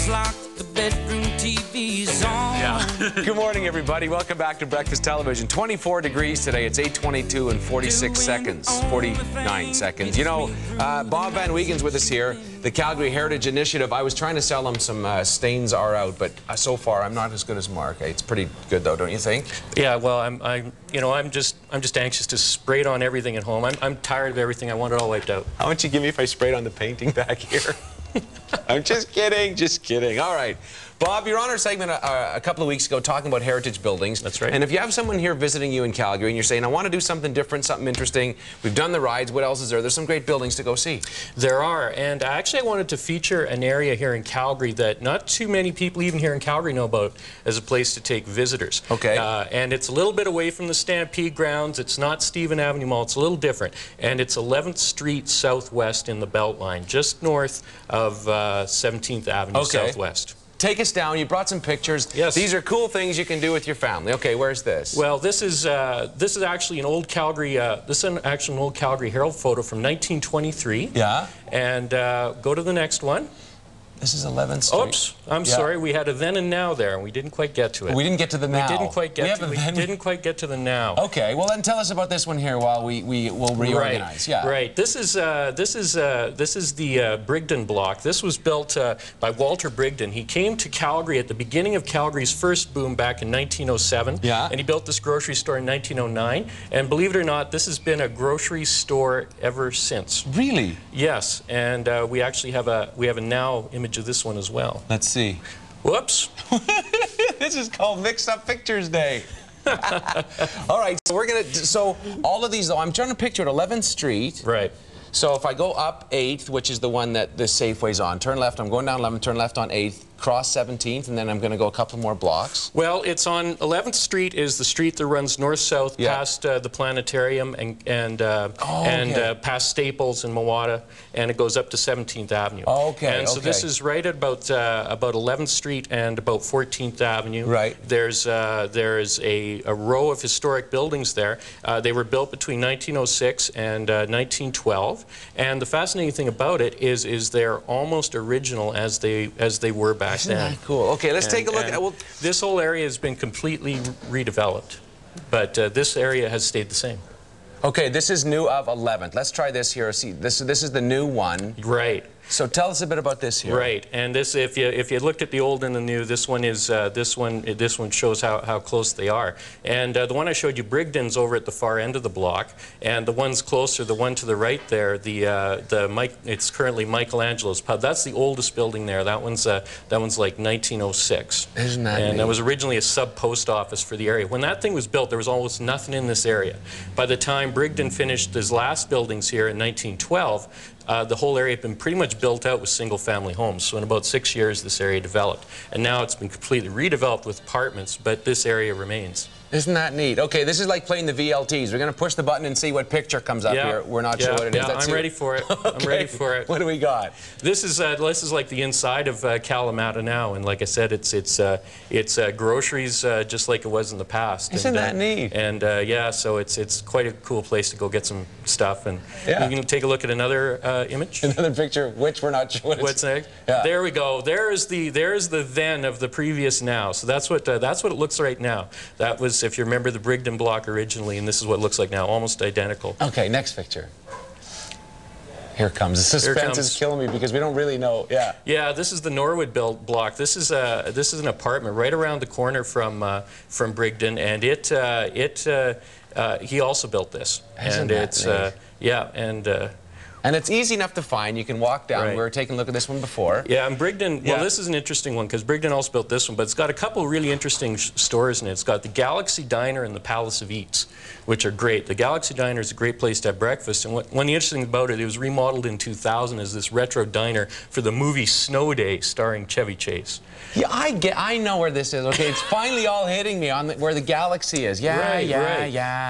locked, the bedroom TV's on. Yeah. Good morning, everybody. Welcome back to Breakfast Television. 24 degrees today. It's 8:22 and 46 seconds. 49 seconds. You know, Bob Van Wiegen's with us here. The Calgary Heritage Initiative. I was trying to sell him some stains are out, but so far I'm not as good as Mark. It's pretty good though, don't you think? Yeah. Well, I'm just anxious to spray it on everything at home. I'm tired of everything. I want it all wiped out. How much you give me if I sprayed on the painting back here? I'm just kidding, just kidding. All right. Bob, you're on our segment a couple of weeks ago talking about heritage buildings. That's right. And if you have someone here visiting you in Calgary and you're saying, I want to do something different, something interesting, we've done the rides, what else is there? There's some great buildings to go see. There are. And actually I wanted to feature an area here in Calgary that not too many people even here in Calgary know about as a place to take visitors. Okay. And it's a little bit away from the Stampede grounds. It's not Stephen Avenue Mall. It's a little different. And it's 11th Street Southwest in the Beltline, just north of 17th Avenue Southwest. Take us down. You brought some pictures. Yes. These are cool things you can do with your family. Okay, where's this? Well, this is actually an old Calgary. This is actually an old Calgary Herald photo from 1923. Yeah. And go to the next one. This is 11th Street. Oops, I'm sorry. We had a then and now there, and we didn't quite get to it. We didn't get to the now. We didn't quite get to the now. Okay, well then tell us about this one here while we'll reorganize. Right. Yeah. Right. This is the Brigden block. This was built by Walter Brigden. He came to Calgary at the beginning of Calgary's first boom back in 1907. Yeah. And he built this grocery store in 1909. And believe it or not, this has been a grocery store ever since. Really? Yes. And we actually have a now image of this one as well. Let's see. Whoops. This is called Mixed Up Pictures Day. All right, so all of these though, I'm trying to picture it, 11th Street. Right. So if I go up 8th, which is the one that the Safeway's on, turn left, I'm going down 11th, turn left on 8th, cross 17th, and then I'm going to go a couple more blocks. Well, it's on 11th Street is the street that runs north-south past the planetarium and past Staples and Mawada, and it goes up to 17th Avenue. Okay. And so this is right at about 11th Street and about 14th Avenue. Right. There's a row of historic buildings there. They were built between 1906 and 1912, and the fascinating thing about it is they're almost original as they were back Isn't then. that cool? Okay, let's take a look at it. This whole area has been completely redeveloped, but this area has stayed the same. Okay, this is new of 11th. Let's try this here. See, this is the new one. Right. So tell us a bit about this here. Right, and this, if you looked at the old and the new, this one is this one shows how close they are. And the one I showed you, Brigden's over at the far end of the block, and the one's closer, the one to the right there, it's currently Michelangelo's pub. That's the oldest building there. That one's like 1906. Isn't that And neat? that was originally a sub post office for the area. When that thing was built, there was almost nothing in this area. By the time Brigden finished his last buildings here in 1912. The whole area had been pretty much built out with single-family homes. So in about 6 years, this area developed. And now it's been completely redeveloped with apartments, but this area remains. Isn't that neat? Okay, this is like playing the VLTs. We're going to push the button and see what picture comes up here. We're not sure what it is. Yeah, I'm ready for it. Okay. I'm ready for it. What do we got? This is like the inside of Kalamata now, and like I said, it's groceries just like it was in the past. Isn't that neat? And yeah, so it's quite a cool place to go get some stuff. And you can take a look at another image. Another picture, which we're not sure what's next. Yeah. There we go. There's the then of the previous now. So that's what it looks right now. That was, if you remember, the Brigden block originally, and this is what it looks like now, almost identical. Okay, next picture. Here it comes. The suspense is killing me because we don't really know. Yeah. Yeah, this is the Norwood block. This is an apartment right around the corner from Brigden, and he also built this. Isn't that neat? Yeah, and it's easy enough to find. You can walk down. Right. We were taking a look at this one before. Yeah, and Brigden, well, this is an interesting one because Brigden also built this one, but it's got a couple of really interesting stores in it. It's got the Galaxy Diner and the Palace of Eats, which are great. The Galaxy Diner is a great place to have breakfast, and one of the interesting about it, it was remodeled in 2000 as this retro diner for the movie Snow Day starring Chevy Chase. Yeah, I know where this is. Okay, it's finally all hitting me on where the Galaxy is. Yeah,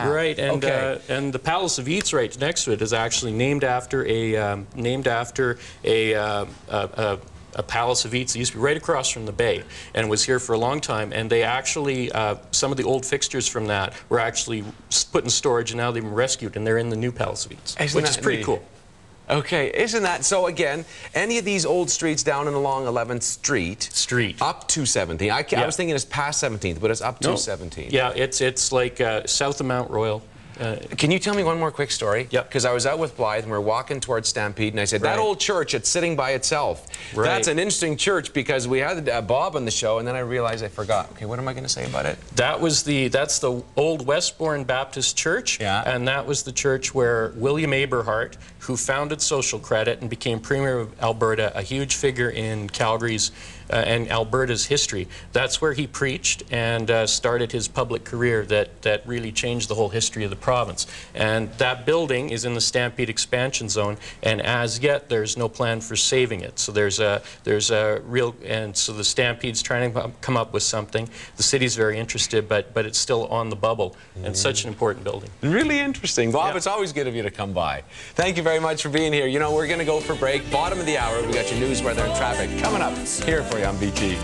Right, and okay. And the Palace of Eats right next to it is actually named after a Palace of Eats that used to be right across from the bay and was here for a long time. And they actually, some of the old fixtures from that were actually put in storage, and now they've been rescued, and they're in the new Palace of Eats, which is pretty cool. Okay, isn't that so? Again, any of these old streets down and along 11th Street, up to 17th. I was thinking it's past 17th, but it's up to 17th. Yeah, it's like south of Mount Royal. Can you tell me one more quick story? Yep. Because I was out with Blythe and we were walking towards Stampede, and I said, that old church, it's sitting by itself. Right. That's an interesting church, because we had Bob on the show, and then I realized I forgot. Okay, what am I going to say about it? That's the old Westbourne Baptist Church, and that was the church where William Aberhart, who founded Social Credit and became Premier of Alberta, a huge figure in Calgary's and Alberta's history. That's where he preached and started his public career that really changed the whole history of the province. And that building is in the Stampede expansion zone, and as yet there's no plan for saving it. So there's a real, and so the Stampede's trying to come up with something. The city's very interested, but it's still on the bubble, and such an important building. Really interesting. Bob, it's always good of you to come by. Thank you very much for being here. You know, we're going to go for break. Bottom of the hour, we got your news, weather, and traffic coming up here for you on BT.